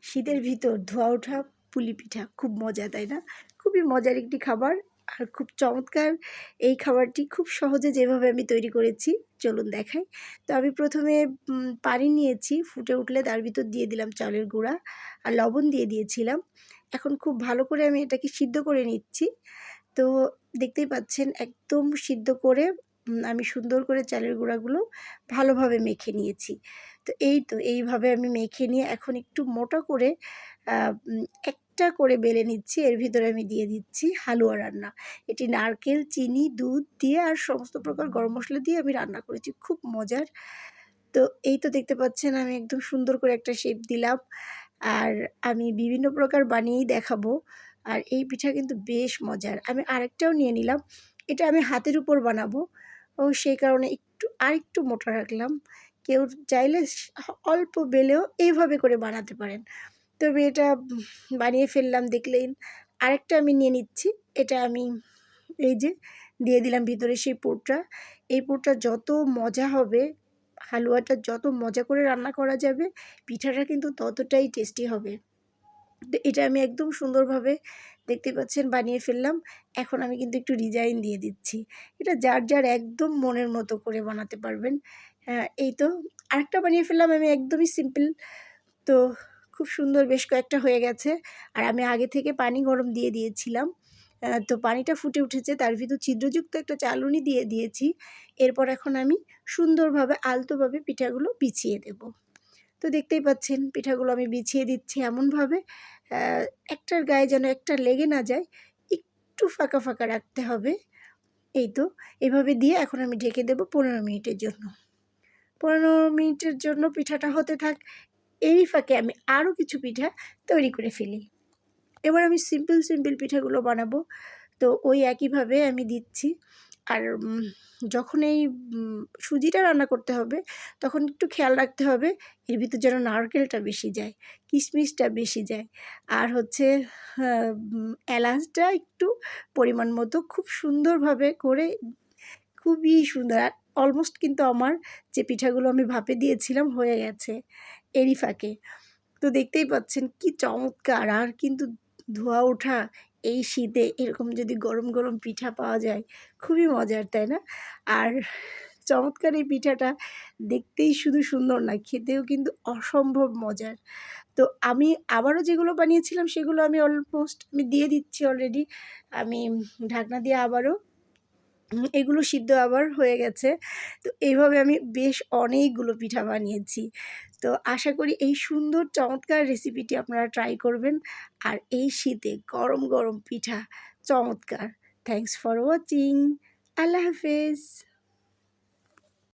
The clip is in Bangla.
শীতের ভিতর ধোয়া ওঠা পুলি পিঠা খুব মজা, তাই না? খুবই মজার একটি খাবার আর খুব চমৎকার। এই খাবারটি খুব সহজে যেভাবে আমি তৈরি করেছি চলুন দেখাই। তো আমি প্রথমে পানি নিয়েছি, ফুটে উঠলে তার ভিতর দিয়ে দিলাম চালের গুঁড়া আর লবণ দিয়ে দিয়েছিলাম। এখন খুব ভালো করে আমি এটাকে সিদ্ধ করে নিচ্ছি। তো দেখতেই পাচ্ছেন একদম সিদ্ধ করে আমি সুন্দর করে চালের গুঁড়াগুলো ভালোভাবে মেখে নিয়েছি। তো এইভাবে আমি মেখে নিয়ে এখন একটু মোটা করে একটা করে বেলে নিচ্ছি। এর ভিতরে আমি দিয়ে দিচ্ছি হালুয়া রান্না। এটি নারকেল, চিনি, দুধ দিয়ে আর সমস্ত প্রকার গরম মশলা দিয়ে আমি রান্না করেছি। খুব মজার। তো দেখতে পাচ্ছেন আমি একদম সুন্দর করে একটা শেপ দিলাম। আর আমি বিভিন্ন প্রকার বানিয়েই দেখাবো। আর এই পিঠা কিন্তু বেশ মজার। আমি আরেকটাও নিয়ে নিলাম। এটা আমি হাতের উপর বানাবো। সেই কারণে আরেকটু মোটা রাখলাম। কেউ চাইলে অল্প বেলেও এইভাবে করে বানাতে পারেন। তো আমি এটা বানিয়ে ফেললাম দেখলেন। আরেকটা আমি নিয়ে নিচ্ছি। এটা আমি এই যে দিয়ে দিলাম ভিতরে সেই পুরটা। এই পুরটা যত মজা হবে, হালুয়াটা যত মজা করে রান্না করা যাবে, পিঠাটা কিন্তু ততটাই টেস্টি হবে। তো এটা আমি একদম সুন্দরভাবে দেখতে পাচ্ছেন বানিয়ে ফেললাম। এখন আমি কিন্তু একটু ডিজাইন দিয়ে দিচ্ছি। এটা যার একদম মনের মতো করে বানাতে পারবেন। এই তো আরেকটা বানিয়ে ফেললাম আমি একদমই সিম্পল। তো খুব সুন্দর বেশ কয়েকটা হয়ে গেছে। আর আমি আগে থেকে পানি গরম দিয়ে দিয়েছিলাম। তো পানিটা ফুটে উঠেছে, তার ভিতর ছিদ্রযুক্ত একটা চালুনি দিয়ে দিয়েছি। এরপর এখন আমি সুন্দরভাবে আলতোভাবে পিঠাগুলো বিছিয়ে দেব। তো দেখতেই পাচ্ছেন পিঠাগুলো আমি বিছিয়ে দিচ্ছি এমনভাবে একটার গায়ে যেন একটা লেগে না যায়, একটু ফাঁকা ফাঁকা রাখতে হবে। এই তো এভাবে দিয়ে এখন আমি ঢেকে দেব 15 মিনিটের জন্য। 15 মিনিটের জন্য পিঠাটা হতে থাক। এরই ফাঁকে আমি আরও কিছু পিঠা তৈরি করে ফেলি। এবার আমি সিম্পল পিঠাগুলো বানাবো। তো ওই একইভাবে আমি দিচ্ছি। আর যখন এই সুজিটা রান্না করতে হবে তখন একটু খেয়াল রাখতে হবে এর ভিতর যেন নারকেলটা বেশি যায়, কিশমিশটা বেশি যায়। আর হচ্ছে এলাচটা একটু পরিমাণ মতো খুব সুন্দরভাবে করে, খুবই সুন্দর। আর অলমোস্ট কিন্তু আমার যে পিঠাগুলো আমি ভাপে দিয়েছিলাম হয়ে গেছে এরই ফাঁকে। তো দেখতেই পাচ্ছেন কি চমৎকার। আর কিন্তু ধোঁয়া ওঠা এই শীতে এরকম যদি গরম গরম পিঠা পাওয়া যায় খুবই মজার, তাই না? আর চমৎকার এই পিঠাটা দেখতেই শুধু সুন্দর না, খেতেও কিন্তু অসম্ভব মজার। তো আমি আবারও যেগুলো বানিয়েছিলাম সেগুলো আমি অলমোস্ট আমি দিয়ে দিচ্ছি অলরেডি। আমি ঢাকনা দিয়ে আবারও এগুলো সিদ্ধ আবার হয়ে গেছে। তো এইভাবে আমি বেশ অনেকগুলো পিঠা বানিয়েছি। তো আশা করি এই সুন্দর চমৎকার রেসিপিটি আপনারা ট্রাই করবেন। আর এই শীতে গরম গরম পিঠা চমৎকার। Thanks for watching. আল্লাহ হাফেজ।